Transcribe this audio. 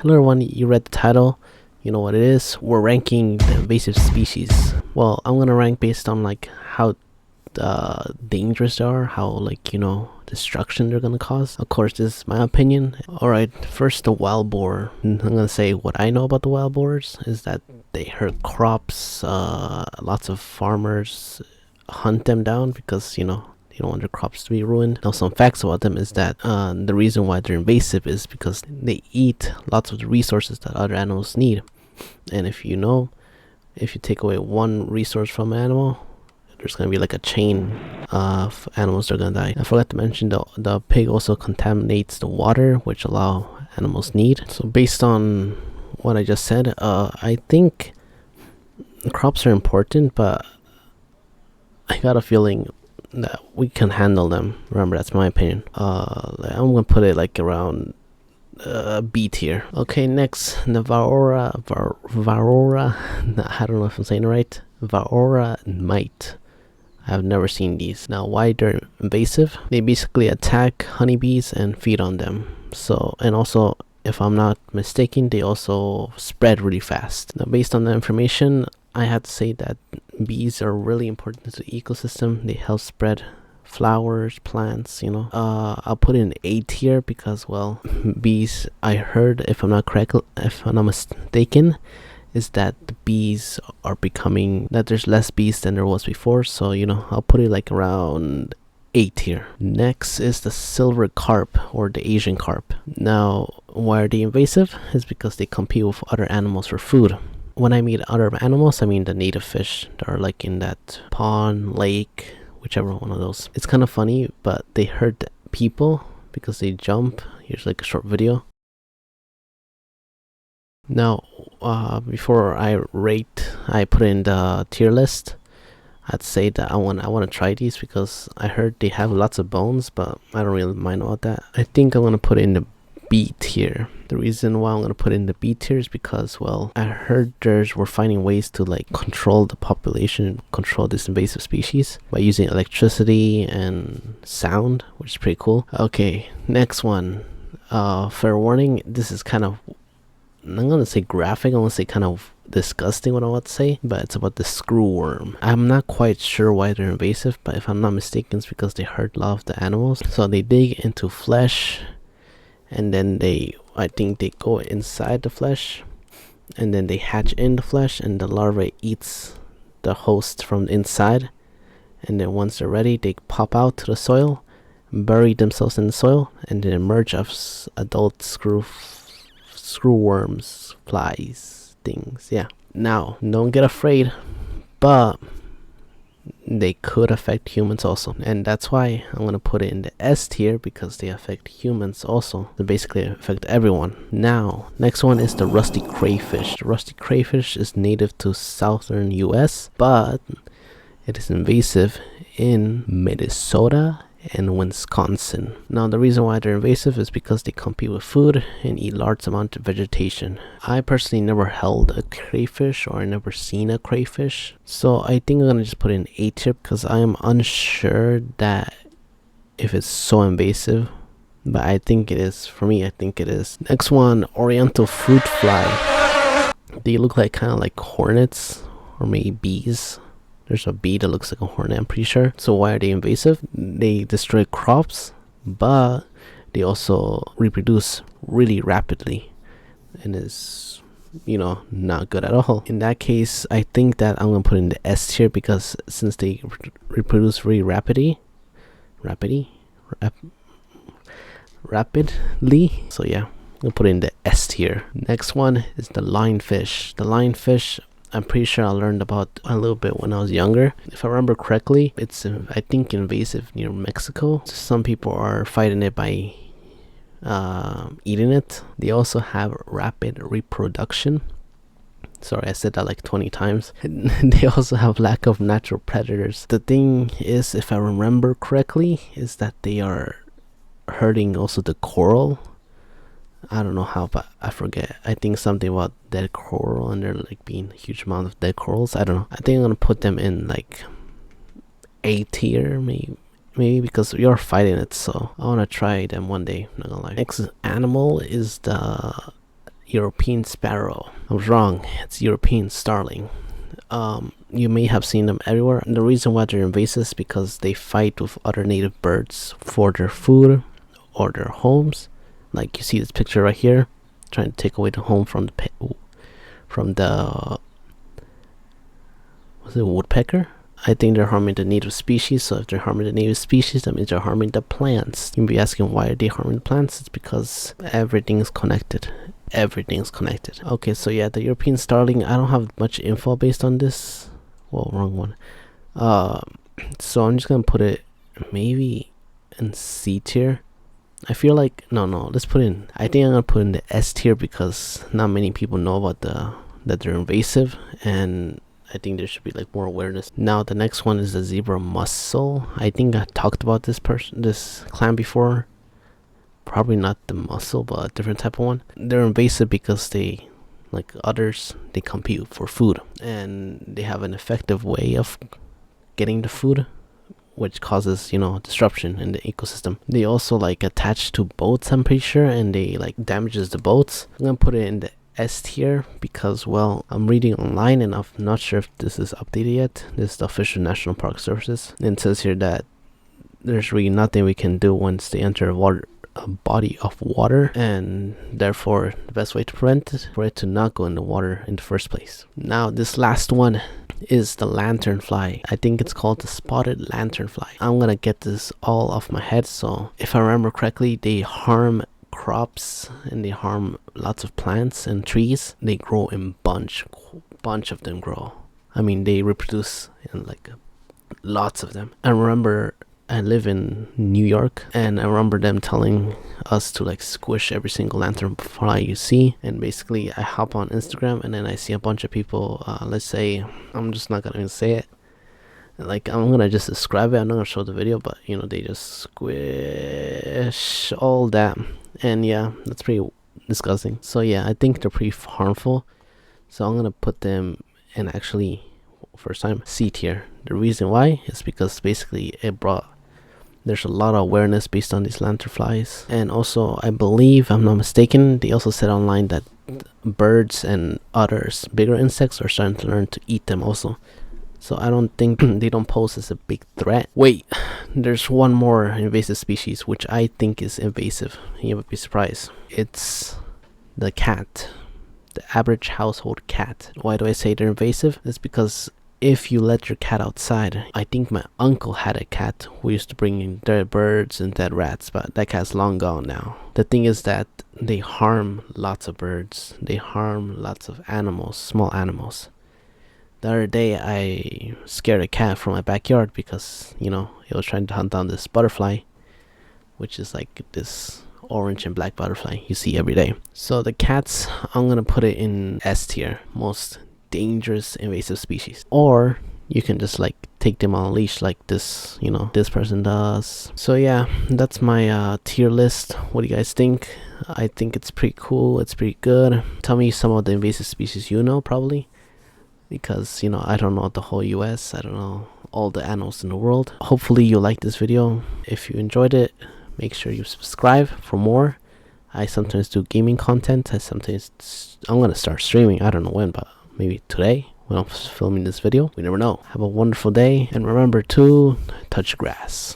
Hello everyone, you read the title, you know what it is. We're ranking the invasive species. Well, I'm gonna rank based on like how dangerous they are, how destruction they're gonna cause. Of course, this is my opinion. Alright, first the wild boar. I'm gonna say what I know about the wild boars is that they hurt crops. Lots of farmers hunt them down because they don't want their crops to be ruined. Now, some facts about them is that the reason why they're invasive is because they eat lots of the resources that other animals need. And if you take away one resource from an animal, there's gonna be like a chain of animals that are gonna die. I forgot to mention the pig also contaminates the water, which allow animals need. So based on what I just said, I think crops are important, but I got a feeling that we can handle them. Remember, that's my opinion. I'm gonna put it like around B tier. Okay, next, the Varroa, I don't know if I'm saying it right. Varroa mite. I've never seen these. Now, why they're invasive? They basically attack honeybees and feed on them. So, and also, if I'm not mistaken, they also spread really fast. Now, based on the information, I had to say that bees are really important to the ecosystem. They help spread flowers, plants, I'll put it in A tier because, well, bees, I heard, if I'm not mistaken, is that the bees are becoming, that there's less bees than there was before. So, I'll put it like around A tier. Next is the silver carp or the Asian carp. Now, why are they invasive? Is because they compete with other animals for food. When I mean other animals, I mean the native fish that are like in that pond, lake, whichever one of those. It's kind of funny, but they hurt people because they jump. Here's like a short video. Now, before I put in the tier list. I'd say that I want to try these because I heard they have lots of bones, but I don't really mind about that. I think I'm gonna put it in the B tier. The reason why I'm gonna put it in the B tier is because, well, I heard we're finding ways to like control the population, control this invasive species by using electricity and sound, which is pretty cool. Okay, next one. Fair warning, this is kind of, I'm gonna say graphic, I'm gonna say kind of disgusting what I want to say, but it's about the screwworm. I'm not quite sure why they're invasive, but if I'm not mistaken, it's because they hurt a lot of the animals. So they dig into flesh, and then I think they go inside the flesh, and then they hatch in the flesh, and the larvae eats the host from the inside. And then once they're ready, they pop out to the soil, bury themselves in the soil, and then emerge as adult screwworms, flies, things. Yeah. Now, don't get afraid, but they could affect humans also, and that's why I'm gonna put it in the S tier, because they affect humans also. They basically affect everyone. Now, next one is the rusty crayfish. The rusty crayfish is native to southern US, but it is invasive in Minnesota and Wisconsin. Now, the reason why they're invasive is because they compete with food and eat large amounts of vegetation. I personally never held a crayfish, or I never seen a crayfish, so I think I'm gonna just put in A tier because I am unsure that if it's so invasive, but I think it is. For me, I think it is. Next one, oriental fruit fly. They look like kind of like hornets or maybe bees. There's a bee that looks like a hornet, I'm pretty sure. So why are they invasive? They destroy crops, but they also reproduce really rapidly, and is, not good at all. In that case, I think that I'm gonna put in the S tier because since they reproduce very rapidly. So yeah, I'm gonna put it in the S tier. Next one is the lionfish. The lionfish, I'm pretty sure I learned about a little bit when I was younger. If I remember correctly, it's I think invasive near Mexico. Some people are fighting it by eating it. They also have rapid reproduction. Sorry, I said that like 20 times. They also have lack of natural predators. The thing is, if I remember correctly, is that they are hurting also the coral. I don't know how, but I forget. I think something about dead coral, and there like being a huge amount of dead corals. I don't know. I think I'm gonna put them in like A tier, maybe because we are fighting it, so I wanna try them one day. Not gonna lie. Next animal is the European sparrow. I was wrong, it's European starling. You may have seen them everywhere, and the reason why they're invasive is because they fight with other native birds for their food or their homes. Like you see this picture right here, trying to take away the home from the was it woodpecker? I think they're harming the native species. So if they're harming the native species, that means they're harming the plants. You'll be asking, why are they harming the plants? It's because everything's connected. Everything's connected. Okay, so yeah, the European starling, I don't have much info based on this. Well, wrong one. So I'm just gonna put it maybe in C tier. I feel like no, let's put in, I think I'm gonna put in the S tier because not many people know about that they're invasive, and I think there should be like more awareness. Now the next one is the zebra mussel. I think I talked about this clan before. Probably not the mussel, but a different type of one. They're invasive because they, like others, they compete for food, and they have an effective way of getting the food, which causes, disruption in the ecosystem. They also like attach to boats, I'm pretty sure, and they like damages the boats. I'm gonna put it in the S tier because, well, I'm reading online and I'm not sure if this is updated yet. This is the official National Park Services, and it says here that there's really nothing we can do once they enter a body of water, and therefore the best way to prevent it for it to not go in the water in the first place. Now this last one is the lanternfly. I think it's called the spotted lanternfly. I'm gonna get this all off my head. So if I remember correctly, they harm crops and they harm lots of plants and trees. They grow in bunch of them grow. I mean, they reproduce in like lots of them. I remember I live in New York, and I remember them telling us to like squish every single lanternfly you see. And basically I hop on Instagram and then I see a bunch of people, let's say, I'm just not gonna even say it, like I'm gonna just describe it, I'm not gonna show the video, but they just squish all that, and yeah, that's pretty disgusting. So yeah, I think they're pretty harmful, so I'm gonna put them in, actually, first time, C tier. The reason why is because basically there's a lot of awareness based on these lanternflies, and also I believe, I'm not mistaken, they also said online that birds and others bigger insects are starting to learn to eat them also. So I don't think they don't pose as a big threat. Wait, there's one more invasive species which I think is invasive. You would be surprised. It's the cat, the average household cat. Why do I say they're invasive? It's because if you let your cat outside, I think my uncle had a cat who used to bring in dead birds and dead rats, but that cat's long gone now. The thing is that they harm lots of birds. They harm lots of animals, small animals. The other day I scared a cat from my backyard because, it was trying to hunt down this butterfly, which is like this orange and black butterfly you see every day. So the cats, I'm gonna put it in S tier, most dangerous invasive species. Or you can just like take them on a leash like this, this person does. So yeah, that's my tier list. What do you guys think? I think it's pretty cool, it's pretty good. Tell me some of the invasive species probably, because I don't know the whole US, I don't know all the animals in the world. Hopefully you like this video. If you enjoyed it, make sure you subscribe for more. I sometimes do gaming content. I'm gonna start streaming, I don't know when, but maybe today when I'm filming this video. We never know. Have a wonderful day, and remember to touch grass.